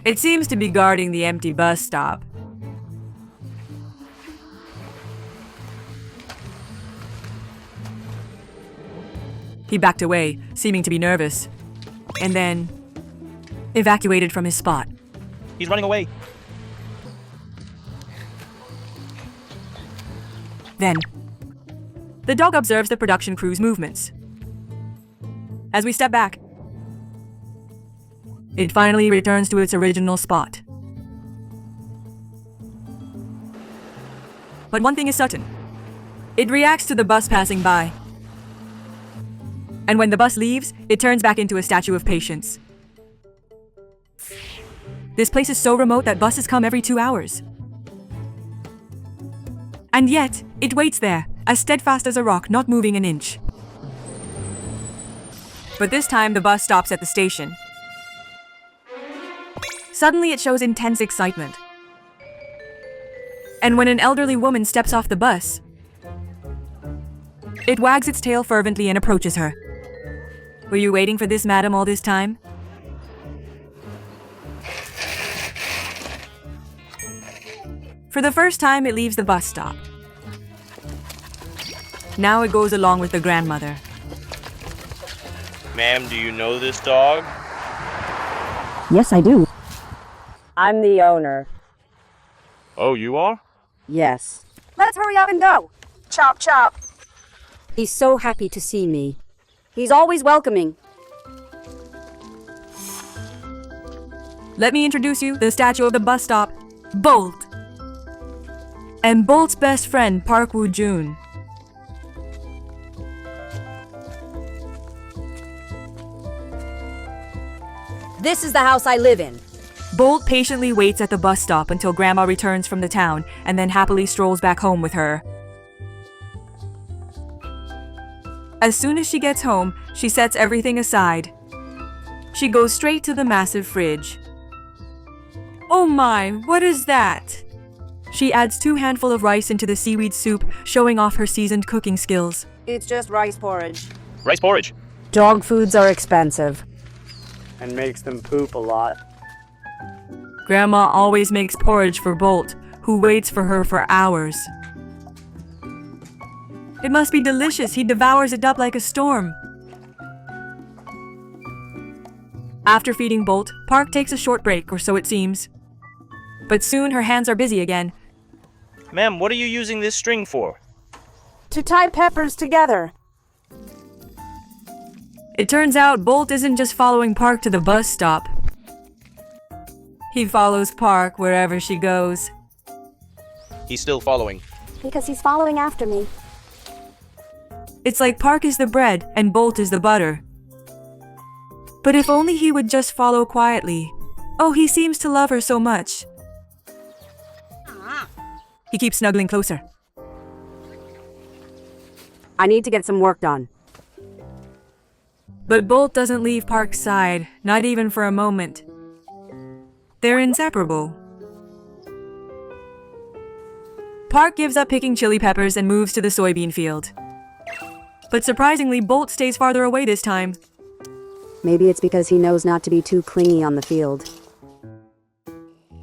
It seems to be guarding the empty bus stop. He backed away, seeming to be nervous, and then evacuated from his spot. He's running away. Then, the dog observes the production crew's movements. As we step back, it finally returns to its original spot. But one thing is certain. It reacts to the bus passing by. And when the bus leaves, it turns back into a statue of patience. This place is so remote that buses come every 2 hours. And yet, it waits there, as steadfast as a rock, not moving an inch. But this time, the bus stops at the station. Suddenly, it shows intense excitement. And when an elderly woman steps off the bus, it wags its tail fervently and approaches her. Were you waiting for this, madam, all this time? For the first time, it leaves the bus stop. Now it goes along with the grandmother. Ma'am, do you know this dog? Yes, I do. I'm the owner. Oh, you are? Yes. Let's hurry up and go. Chop, chop. He's so happy to see me. He's always welcoming. Let me introduce you to the statue of the bus stop, Bolt. And Bolt's best friend, Park Woo-jun. This is the house I live in. Bolt patiently waits at the bus stop until Grandma returns from the town and then happily strolls back home with her. As soon as she gets home, she sets everything aside. She goes straight to the massive fridge. Oh my, what is that? She adds 2 handfuls of rice into the seaweed soup, showing off her seasoned cooking skills. It's just rice porridge. Rice porridge. Dog foods are expensive. And makes them poop a lot. Grandma always makes porridge for Bolt, who waits for her for hours. It must be delicious. He devours it up like a storm. After feeding Bolt, Park takes a short break, or so it seems. But soon her hands are busy again. Ma'am, what are you using this string for? To tie peppers together. It turns out Bolt isn't just following Park to the bus stop. He follows Park wherever she goes. He's still following. Because he's following after me. It's like Park is the bread and Bolt is the butter. But if only he would just follow quietly. Oh, he seems to love her so much. He keeps snuggling closer. I need to get some work done. But Bolt doesn't leave Park's side, not even for a moment. They're inseparable. Park gives up picking chili peppers and moves to the soybean field. But surprisingly, Bolt stays farther away this time. Maybe it's because he knows not to be too clingy on the field.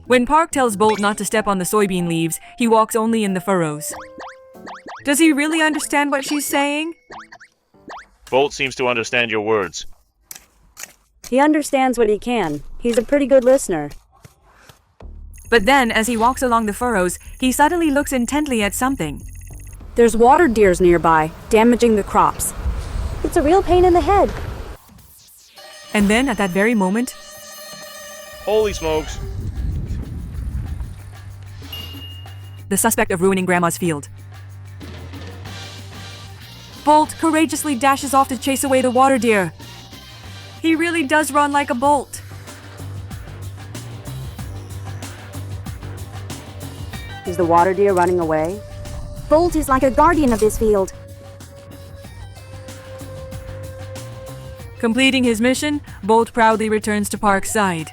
When Park tells Bolt not to step on the soybean leaves, he walks only in the furrows. Does he really understand what she's saying? Bolt seems to understand your words. He understands what he can. He's a pretty good listener. But then, as he walks along the furrows, he suddenly looks intently at something. There's water deers nearby, damaging the crops. It's a real pain in the head. And then, at that very moment, Holy smokes. the suspect of ruining Grandma's field. Bolt courageously dashes off to chase away the water deer. He really does run like a bolt. Is the water deer running away? Bolt is like a guardian of this field. Completing his mission, Bolt proudly returns to Park's side.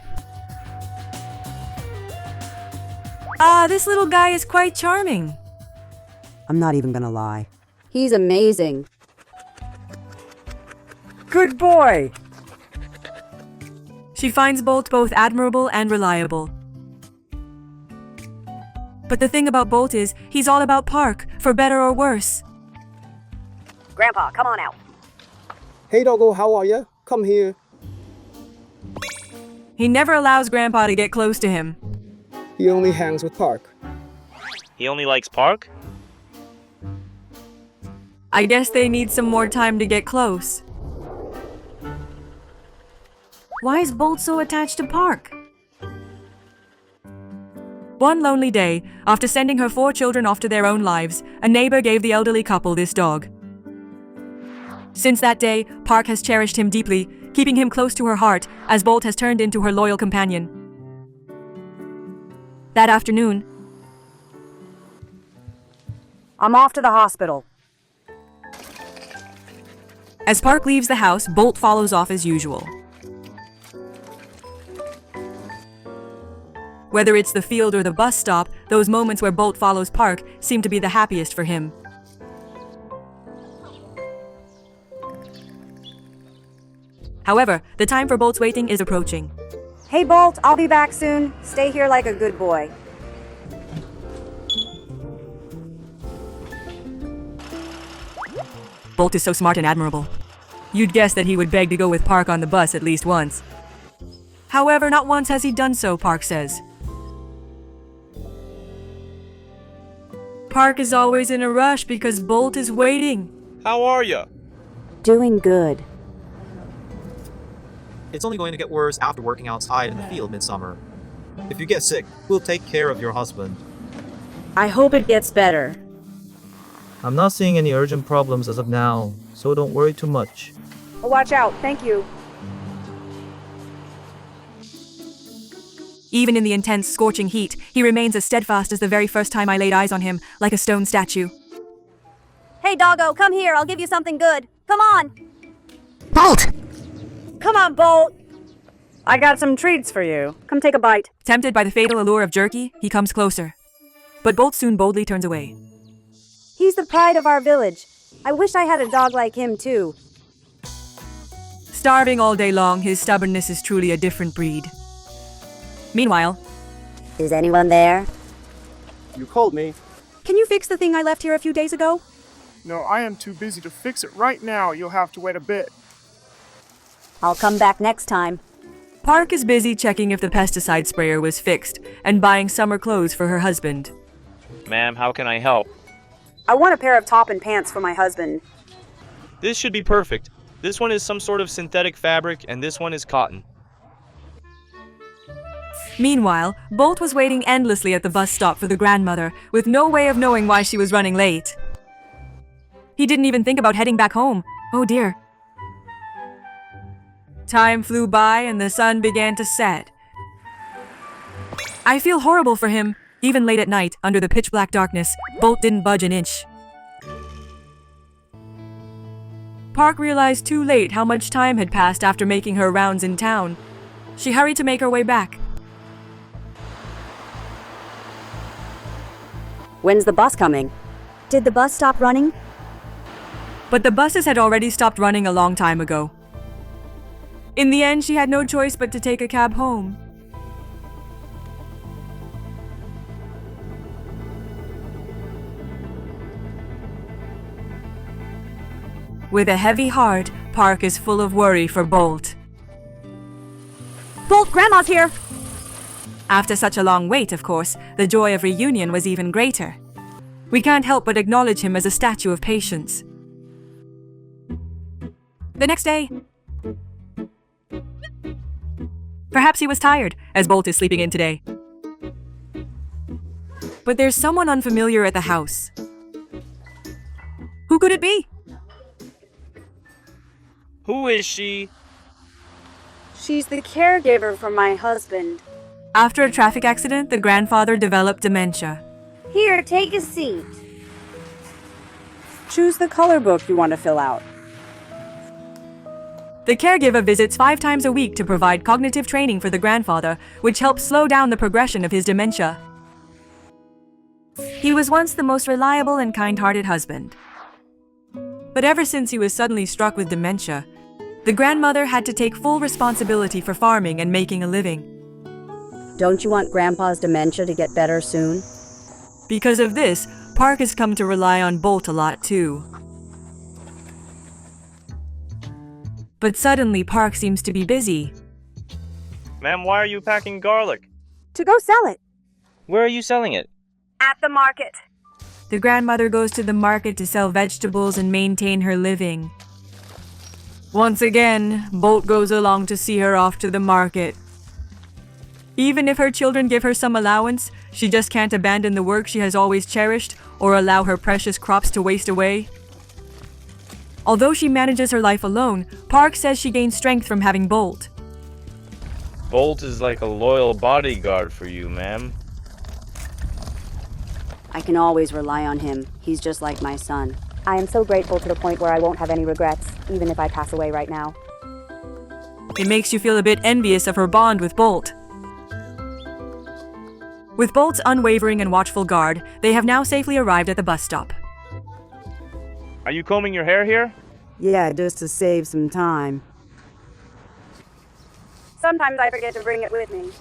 Ah, this little guy is quite charming. I'm not even gonna lie. He's amazing. Good boy! She finds Bolt both admirable and reliable. But the thing about Bolt is, he's all about Park, for better or worse. Grandpa, come on out. Hey doggo, how are ya? Come here. He never allows Grandpa to get close to him. He only hangs with Park. He only likes Park? I guess they need some more time to get close. Why is Bolt so attached to Park? One lonely day, after sending her 4 children off to their own lives, a neighbor gave the elderly couple this dog. Since that day, Park has cherished him deeply, keeping him close to her heart as Bolt has turned into her loyal companion. That afternoon, I'm off to the hospital. as Park leaves the house, Bolt follows off as usual. Whether it's the field or the bus stop, those moments where Bolt follows Park seem to be the happiest for him. However, the time for Bolt's waiting is approaching. Hey, Bolt, I'll be back soon. Stay here like a good boy. Bolt is so smart and admirable. You'd guess that he would beg to go with Park on the bus at least once. However, not once has he done so, Park says. Park is always in a rush because Bolt is waiting. How are ya? Doing good. It's only going to get worse after working outside in the field midsummer. If you get sick, we'll take care of your husband. I hope it gets better. I'm not seeing any urgent problems as of now, so don't worry too much. Watch out, thank you. Even in the intense, scorching heat, he remains as steadfast as the very first time I laid eyes on him, like a stone statue. Hey, doggo, come here. I'll give you something good. Come on. Bolt! Come on, Bolt! I got some treats for you. Come take a bite. Tempted by the fatal allure of jerky, he comes closer. But Bolt soon boldly turns away. He's the pride of our village. I wish I had a dog like him, too. Starving all day long, his stubbornness is truly a different breed. Meanwhile, Is anyone there? You called me. can you fix the thing I left here a few days ago? No, I am too busy to fix it right now. You'll have to wait a bit. I'll come back next time. Park is busy checking if the pesticide sprayer was fixed and buying summer clothes for her husband. Ma'am, how can I help? I want a pair of top and pants for my husband. This should be perfect. This one is some sort of synthetic fabric, and this one is cotton. Meanwhile, Bolt was waiting endlessly at the bus stop for the grandmother, with no way of knowing why she was running late. He didn't even think about heading back home. Oh dear. Time flew by and the sun began to set. I feel horrible for him. Even late at night, under the pitch-black darkness, Bolt didn't budge an inch. Park realized too late how much time had passed after making her rounds in town. She hurried to make her way back. When's the bus coming? Did the bus stop running? But the buses had already stopped running a long time ago. In the end, she had no choice but to take a cab home. With a heavy heart, Park is full of worry for Bolt. Bolt, Grandma's here. After such a long wait, of course, the joy of reunion was even greater. We can't help but acknowledge him as a statue of patience. The next day, perhaps he was tired, as Bolt is sleeping in today. But there's someone unfamiliar at the house. Who could it be? Who is she? She's the caregiver for my husband. After a traffic accident, the grandfather developed dementia. Here, take a seat. Choose the color book you want to fill out. The caregiver visits 5 times a week to provide cognitive training for the grandfather, which helps slow down the progression of his dementia. He was once the most reliable and kind-hearted husband. But ever since he was suddenly struck with dementia, The grandmother had to take full responsibility for farming and making a living. Don't you want Grandpa's dementia to get better soon? Because of this, Park has come to rely on Bolt a lot too. But suddenly Park seems to be busy. Ma'am, why are you packing garlic? To go sell it. Where are you selling it? At the market. The grandmother goes to the market to sell vegetables and maintain her living. Once again, Bolt goes along to see her off to the market. Even if her children give her some allowance, she just can't abandon the work she has always cherished or allow her precious crops to waste away. Although she manages her life alone, Park says she gains strength from having Bolt. Bolt is like a loyal bodyguard for you, ma'am. I can always rely on him. He's just like my son. I am so grateful to the point where I won't have any regrets, even if I pass away right now. It makes you feel a bit envious of her bond with Bolt. With Bolt's unwavering and watchful guard, they have now safely arrived at the bus stop. Are you combing your hair here? Yeah, just to save some time. Sometimes I forget to bring it with me.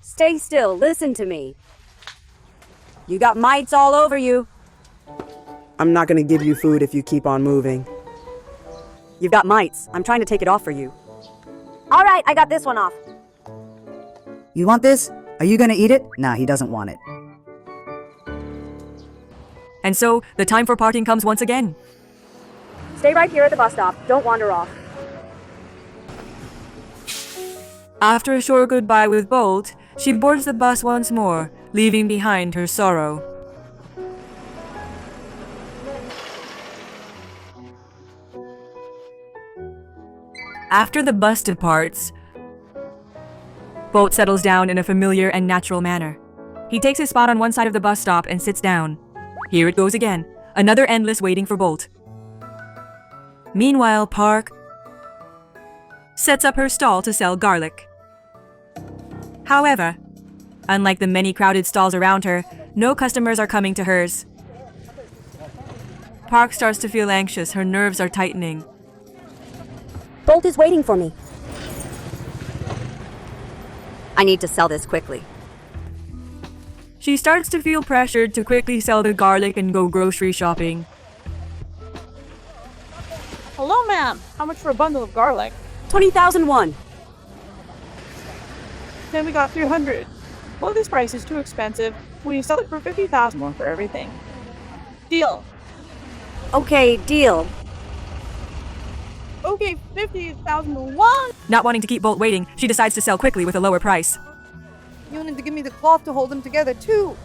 Stay still, listen to me. You got mites all over you. I'm not gonna give you food if you keep on moving. You've got mites. I'm trying to take it off for you. All right, I got this one off. You want this? Are you gonna eat it? Nah, he doesn't want it. And so, the time for parting comes once again. Stay right here at the bus stop. Don't wander off. After a short goodbye with Bolt, she boards the bus once more, leaving behind her sorrow. After the bus departs, Bolt settles down in a familiar and natural manner. He takes his spot on one side of the bus stop and sits down. Here it goes again, another endless waiting for Bolt. Meanwhile, Park sets up her stall to sell garlic. However, unlike the many crowded stalls around her, no customers are coming to hers. Park starts to feel anxious, her nerves are tightening. Bolt is waiting for me. I need to sell this quickly. She starts to feel pressured to quickly sell the garlic and go grocery shopping. Hello, ma'am. How much for a bundle of garlic? 20,001. Then we got 300. Well, this price is too expensive. Will you sell it for 50,000 more for everything? Deal. Okay, deal. Okay, 50,001. Not wanting to keep Bolt waiting, she decides to sell quickly with a lower price. You need to give me the cloth to hold them together, too.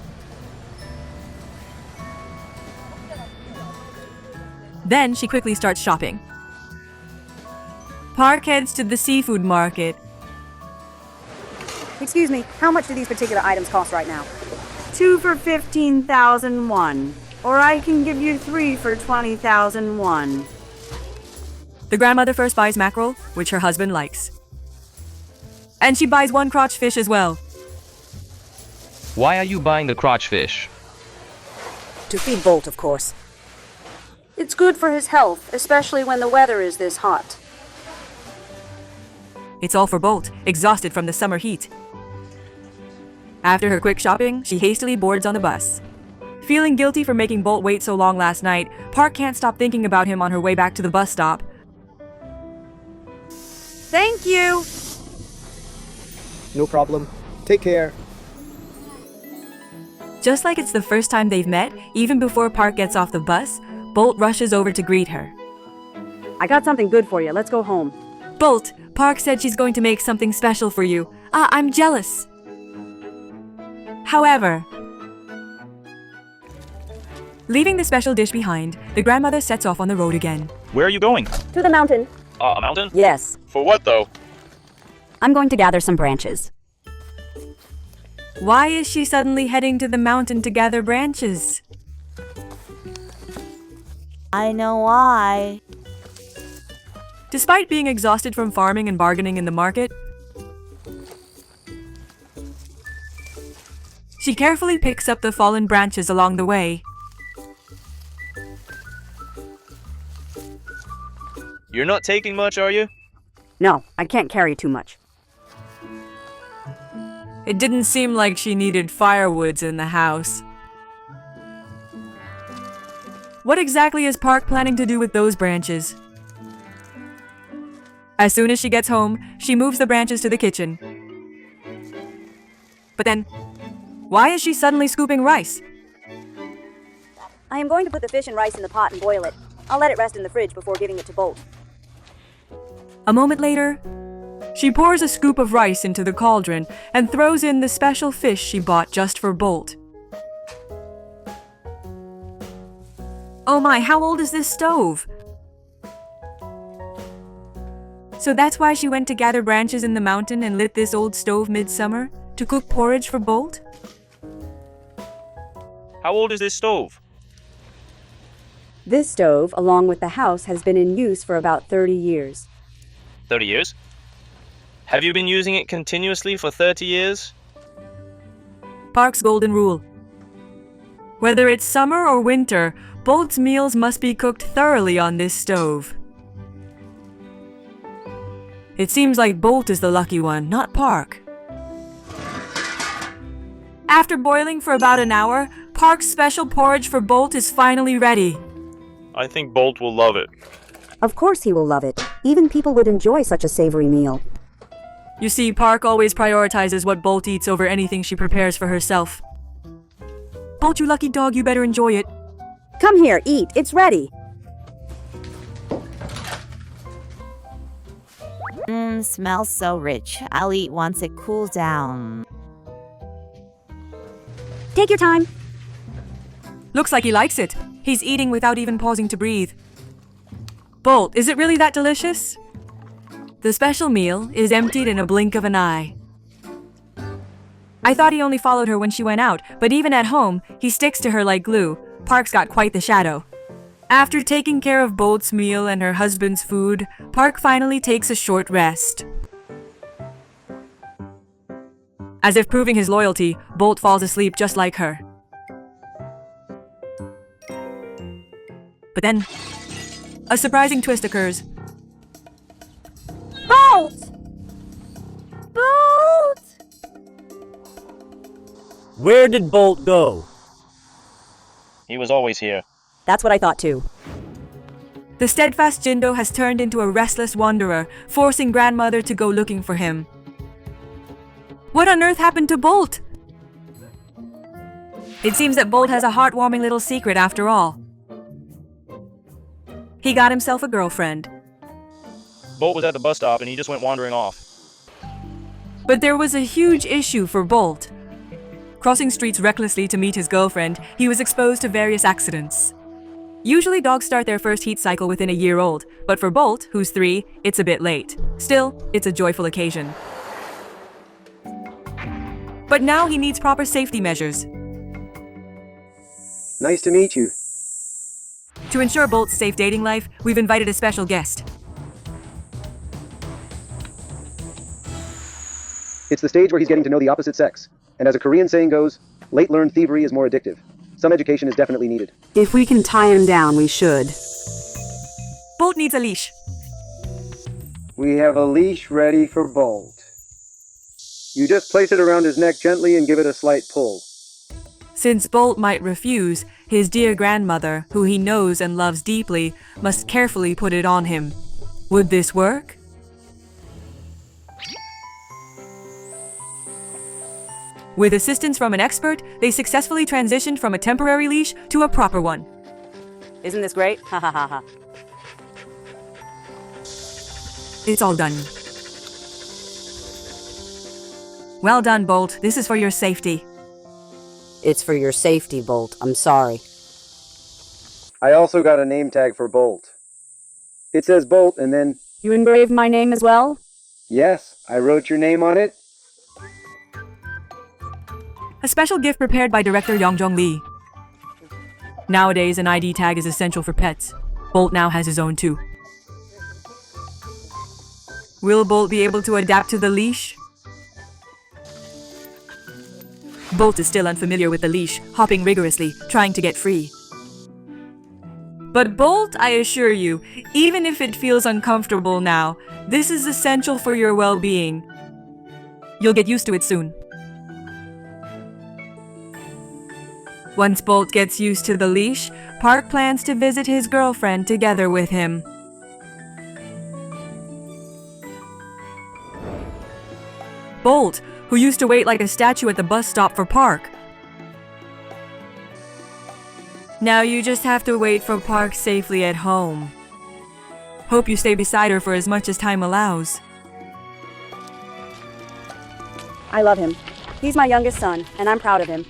Then she quickly starts shopping. Park heads to the seafood market. Excuse me, how much do these particular items cost right now? 2 for 15,001. Or I can give you 3 for 20,001. The grandmother first buys mackerel, which her husband likes. And she buys one crotch fish as well. Why are you buying the crotch fish? To feed Bolt, of course. It's good for his health, especially when the weather is this hot. It's all for Bolt, exhausted from the summer heat. After her quick shopping, she hastily boards on the bus. Feeling guilty for making Bolt wait so long last night, Park can't stop thinking about him on her way back to the bus stop. Thank you! No problem. Take care. Just like it's the first time they've met, even before Park gets off the bus, Bolt rushes over to greet her. I got something good for you. Let's go home. Bolt, Park said she's going to make something special for you. I'm jealous. However, leaving the special dish behind, the grandmother sets off on the road again. Where are you going? To the mountain. A mountain? Yes. For what, though? I'm going to gather some branches. Why is she suddenly heading to the mountain to gather branches? I know why. Despite being exhausted from farming and bargaining in the market, she carefully picks up the fallen branches along the way. You're not taking much, are you? No, I can't carry too much. It didn't seem like she needed firewoods in the house. What exactly is Park planning to do with those branches? As soon as she gets home, she moves the branches to the kitchen. But then, why is she suddenly scooping rice? I am going to put the fish and rice in the pot and boil it. I'll let it rest in the fridge before giving it to Bolt. A moment later, she pours a scoop of rice into the cauldron and throws in the special fish she bought just for Bolt. Oh my, how old is this stove? So that's why she went to gather branches in the mountain and lit this old stove midsummer to cook porridge for Bolt? How old is this stove? This stove, along with the house, has been in use for about 30 years. 30 years? Have you been using it continuously for 30 years? Park's golden rule. Whether it's summer or winter, Bolt's meals must be cooked thoroughly on this stove. It seems like Bolt is the lucky one, not Park. After boiling for about an hour, Park's special porridge for Bolt is finally ready. I think Bolt will love it. Of course he will love it. Even people would enjoy such a savory meal. You see, Park always prioritizes what Bolt eats over anything she prepares for herself. Bolt, you lucky dog, you better enjoy it. Come here, eat. It's ready. Smells so rich. I'll eat once it cools down. Take your time. Looks like he likes it. He's eating without even pausing to breathe. Bolt, is it really that delicious? The special meal is emptied in a blink of an eye. I thought he only followed her when she went out, but even at home, he sticks to her like glue. Park's got quite the shadow. After taking care of Bolt's meal and her husband's food, Park finally takes a short rest. As if proving his loyalty, Bolt falls asleep just like her. But then, a surprising twist occurs. Bolt! Bolt! Where did Bolt go? He was always here. That's what I thought too. The steadfast Jindo has turned into a restless wanderer, forcing grandmother to go looking for him. What on earth happened to Bolt? It seems that Bolt has a heartwarming little secret after all. He got himself a girlfriend. Bolt was at the bus stop and he just went wandering off. But there was a huge issue for Bolt. Crossing streets recklessly to meet his girlfriend, he was exposed to various accidents. Usually dogs start their first heat cycle within a year old, but for Bolt, who's 3, it's a bit late. Still, it's a joyful occasion. But now he needs proper safety measures. Nice to meet you. To ensure Bolt's safe dating life, we've invited a special guest. It's the stage where he's getting to know the opposite sex. And as a Korean saying goes, late learned thievery is more addictive. Some education is definitely needed. If we can tie him down, we should. Bolt needs a leash. We have a leash ready for Bolt. You just place it around his neck gently and give it a slight pull. Since Bolt might refuse, his dear grandmother, who he knows and loves deeply, must carefully put it on him. Would this work? With assistance from an expert, they successfully transitioned from a temporary leash to a proper one. Isn't this great? Ha ha ha ha. It's all done. Well done, Bolt. This is for your safety. It's for your safety, Bolt. I'm sorry. I also got a name tag for Bolt. It says Bolt and then... You engraved my name as well? Yes, I wrote your name on it. A special gift prepared by director Yong Jong Lee. Nowadays, an ID tag is essential for pets. Bolt now has his own too. Will Bolt be able to adapt to the leash? Bolt is still unfamiliar with the leash, hopping rigorously, trying to get free. But Bolt, I assure you, even if it feels uncomfortable now, this is essential for your well-being. You'll get used to it soon. Once Bolt gets used to the leash, Park plans to visit his girlfriend together with him. Bolt, who used to wait like a statue at the bus stop for Park. Now you just have to wait for Park safely at home. Hope you stay beside her for as much as time allows. I love him. He's my youngest son, and I'm proud of him.